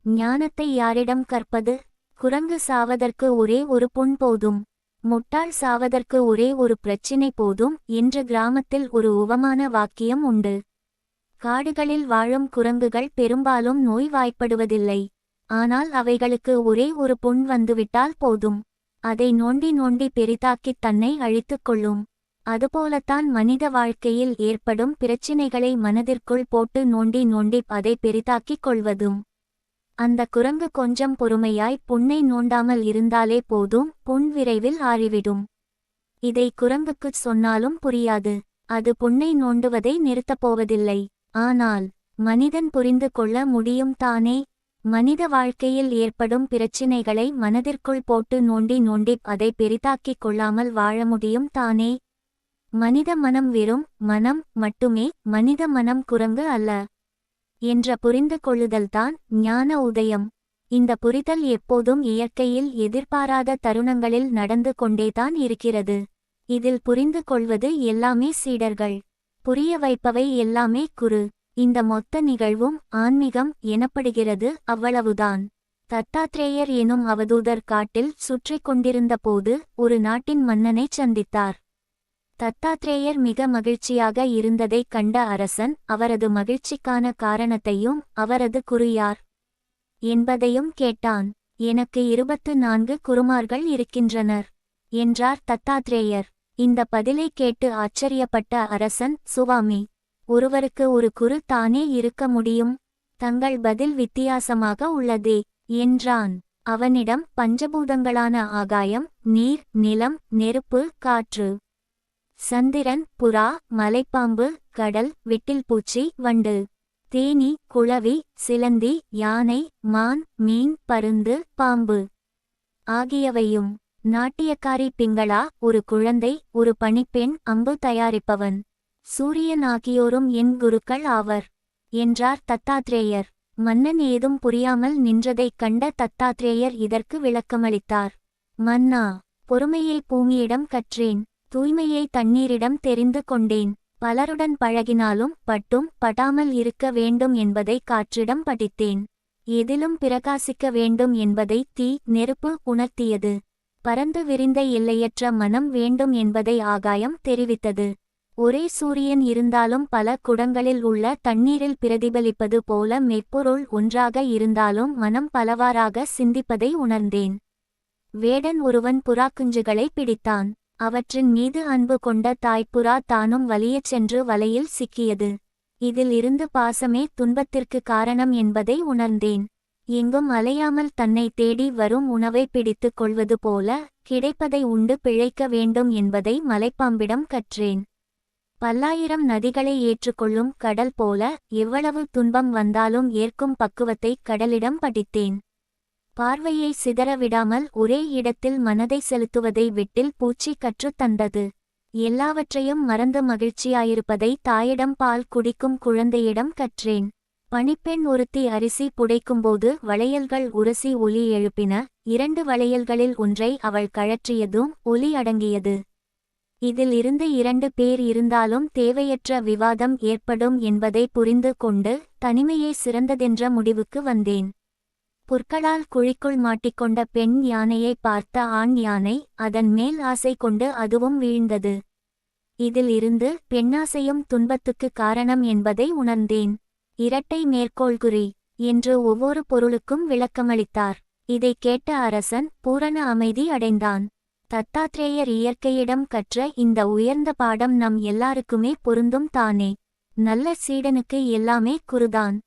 ஞானத்தை யாரிடம் கற்பது? குரங்கு சாவதற்கு ஒரே ஒரு புண் போதும், முட்டாள் சாவதற்கு ஒரே ஒரு பிரச்சினை போதும் என்று கிராமத்தில் ஒரு உவமான வாக்கியம் உண்டு. காடுகளில் வாழும் குரங்குகள் பெரும்பாலும் நோய்வாய்ப்படுவதில்லை. ஆனால் அவைகளுக்கு ஒரே ஒரு புண் வந்துவிட்டால் போதும், அதை நோண்டி நோண்டி பெரிதாக்கித் தன்னை அழித்துக் கொள்ளும். அதுபோலத்தான் மனித வாழ்க்கையில் ஏற்படும் பிரச்சினைகளை மனதிற்குள் போட்டு நோண்டி நோண்டி அதை பெரிதாக்கிக் கொள்வதும். அந்த குரங்கு கொஞ்சம் பொறுமையாய் புண்ணை நோண்டாமல் இருந்தாலே போதும், புண் விரைவில் ஆறிவிடும். இதை குரங்குக்குச் சொன்னாலும் புரியாது. அது புண்ணை நோண்டுவதை நிறுத்தப்போவதில்லை. ஆனால் மனிதன் புரிந்து கொள்ள முடியும் தானே? மனித வாழ்க்கையில் ஏற்படும் பிரச்சினைகளை மனதிற்குள் போட்டு நோண்டி நோண்டி அதை பெரிதாக்கிக் கொள்ளாமல் வாழ முடியும் தானே? மனித மனம் வெறும் மனம் மட்டுமே, மனித மனம் குரங்கு அல்ல என்ற புரிந்து கொள்ளுதல்தான் ஞான உதயம். இந்த புரிதல் எப்போதும் இயற்கையில் எதிர்பாராத தருணங்களில் நடந்து கொண்டேதான் இருக்கிறது. இதில் புரிந்து கொள்வது எல்லாமே சீடர்கள், புரிய வைப்பவை எல்லாமே குரு. இந்த மொத்த நிகழ்வும் ஆன்மீகம் எனப்படுகிறது, அவ்வளவுதான். தத்தாத்ரேயர் எனும் அவதூதர் காட்டில் சுற்றிக் கொண்டிருந்த போது ஒரு நாட்டின் மன்னனை சந்தித்தார். தத்தாத்ரேயர் மிக மகிழ்ச்சியாக இருந்ததைக் கண்ட அரசன் அவரது மகிழ்ச்சிக்கான காரணத்தையும் அவரது குரு யார் என்பதையும் கேட்டான். எனக்கு 24 குருமார்கள் இருக்கின்றனர் என்றார் தத்தாத்ரேயர். இந்த பதிலை கேட்டு ஆச்சரியப்பட்ட அரசன், சுவாமி, ஒருவருக்கு ஒரு குரு தானே இருக்க முடியும்? தங்கள் பதில் வித்தியாசமாக உள்ளதே என்றான். அவனிடம் பஞ்சபூதங்களான ஆகாயம், நீர், நிலம், நெருப்பு, காற்று, சந்திரன், புறா, மலைப்பாம்பு, கடல், விட்டில்பூச்சி, வண்டு, தேனீ, குளவி, சிலந்தி, யானை, மான், மீன், பருந்து, பாம்பு ஆகியவையும். நாட்டியக்காரி பிங்களா, ஒரு குழந்தை, ஒரு பணிப்பெண், அம்பு தயாரிப்பவன், சூரியன் ஆகியோரும் என் குருக்கள் ஆவர் என்றார் தத்தாத்ரேயர். மன்னன் ஏதும் புரியாமல் நின்றதைக் கண்ட தத்தாத்ரேயர் இதற்கு விளக்கமளித்தார். மன்னா, பொறுமையை பூமியிடம் கற்றேன், தூய்மையை தண்ணீரிடம் தெரிந்து கொண்டேன். பலருடன் பழகினாலும் பட்டும் படாமல் இருக்க வேண்டும் என்பதை காற்றிடம் படித்தேன். எதிலும் பிரகாசிக்க வேண்டும் என்பதை தீ, நெருப்பு உணர்த்தியது. பரந்து விரிந்த எல்லையற்ற மனம் வேண்டும் என்பதை ஆகாயம் தெரிவித்தது. ஒரே சூரியன் இருந்தாலும் பல குடங்களில் உள்ள தண்ணீரில் பிரதிபலிப்பது போல மெய்ப்பொருள் ஒன்றாக இருந்தாலும் மனம் பலவாறாக சிந்திப்பதை உணர்ந்தேன். வேடன் ஒருவன் புறாக்குஞ்சுகளை பிடித்தான். அவற்றின் மீது அன்பு கொண்ட தாய்ப்புறா தானும் வலியச் சென்று வலையில் சிக்கியது. இதில் இருந்து பாசமே துன்பத்திற்கு காரணம் என்பதை உணர்ந்தேன். எங்கும் அலையாமல் தன்னை தேடி வரும் உணவை பிடித்துக் கொள்வது போல கிடைப்பதை உண்டு பிழைக்க வேண்டும் என்பதை மலைப்பாம்பிடம் கற்றேன். பல்லாயிரம் நதிகளை ஏற்றுக்கொள்ளும் கடல் போல எவ்வளவு துன்பம் வந்தாலும் ஏற்கும் பக்குவத்தை கடலிடம் படித்தேன். பார்வையை சிதறவிடாமல் ஒரே இடத்தில் மனதை செலுத்துவதை விட்டில் பூச்சி கற்றுத் தந்தது. எல்லாவற்றையும் மறந்து மகிழ்ச்சியாயிருப்பதை தாயிடம் பால் குடிக்கும் குழந்தையிடம் கற்றேன். பணிப்பெண் ஒருத்தி அரிசி புடைக்கும்போது வளையல்கள் உரசி ஒலி எழுப்பின. 2 வளையல்களில் ஒன்றை அவள் கழற்றியதும் ஒலி அடங்கியது. இதில் இருந்து 2 பேர் இருந்தாலும் தேவையற்ற விவாதம் ஏற்படும் என்பதை புரிந்து கொண்டு தனிமையே சிறந்ததென்ற முடிவுக்கு வந்தேன். புற்களால் குழிக்குள் மாட்டிக்கொண்ட பெண் யானையை பார்த்த ஆண் யானை அதன் மேல் ஆசை கொண்டு அதுவும் வீழ்ந்தது. இதில் இருந்து பெண்ணாசையும் துன்பத்துக்கு காரணம் என்பதை உணர்ந்தேன். இரட்டை மேற்கோள்குறி என்று ஒவ்வொரு பொருளுக்கும் விளக்கமளித்தார். இதை கேட்ட அரசன் பூரண அமைதி அடைந்தான். தத்தாத்ரேயர் இயற்கையிடம் கற்ற இந்த உயர்ந்த பாடம் நம் எல்லாருக்குமே பொருந்தும் தானே. நல்ல சீடனுக்கு எல்லாமே குருதான்.